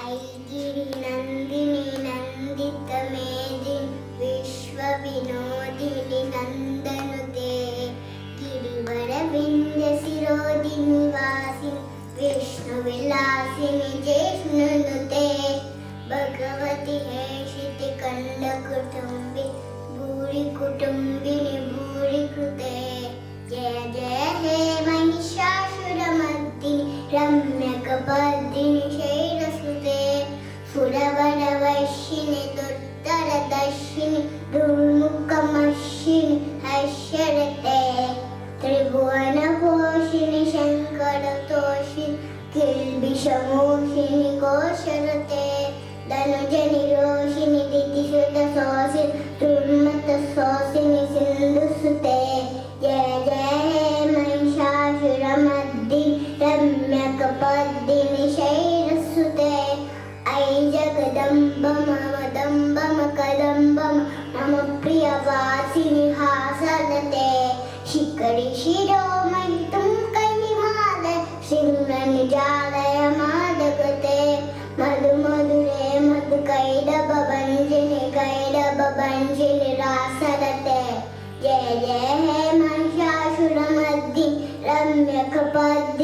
ऐगिरिनन्दिनि नन्दितमेदिनि विश्वविनोदिनि नन्दनुते गिरिवरविन्द्यशिरोदिनि वासिनि विष्णुविलासिनि जिष्णुनुते भगवति हेशितिकण्डकुटुम्बि भूरि कुटुम्बिनि भूरि कृते जय जय हे महिषासुरमर्दिनि रम्यकपर्दिनि शैलसुते सुरवरवर्षिणि दुर्धरदर्शिनि दुर्मुखमर्षिणि हर्षरते त्रिभुवनपोषिणि शङ्करतोषिणि किल्बिषमोषिणि कोशरते धनुजनिरोषिणि दितिसुतशोषिणि दुर्मतशोषिणि सिन्धुसुते जय जय हे महिषासुरमर्दिनि रम्यकपर्दिनि शैलसुते ऐ जगदम्ब ममदम्ब मकदम्ब मम प्रियवासिनि हासदते शिखरि शिरोमणितुं कैमादय सिंहनिजालय मादगते मधुमधुरे मधुकैडभञ्जिनि रासरते जय जय हे महिषासुरमर्दिनि रम्यकपर्दिनि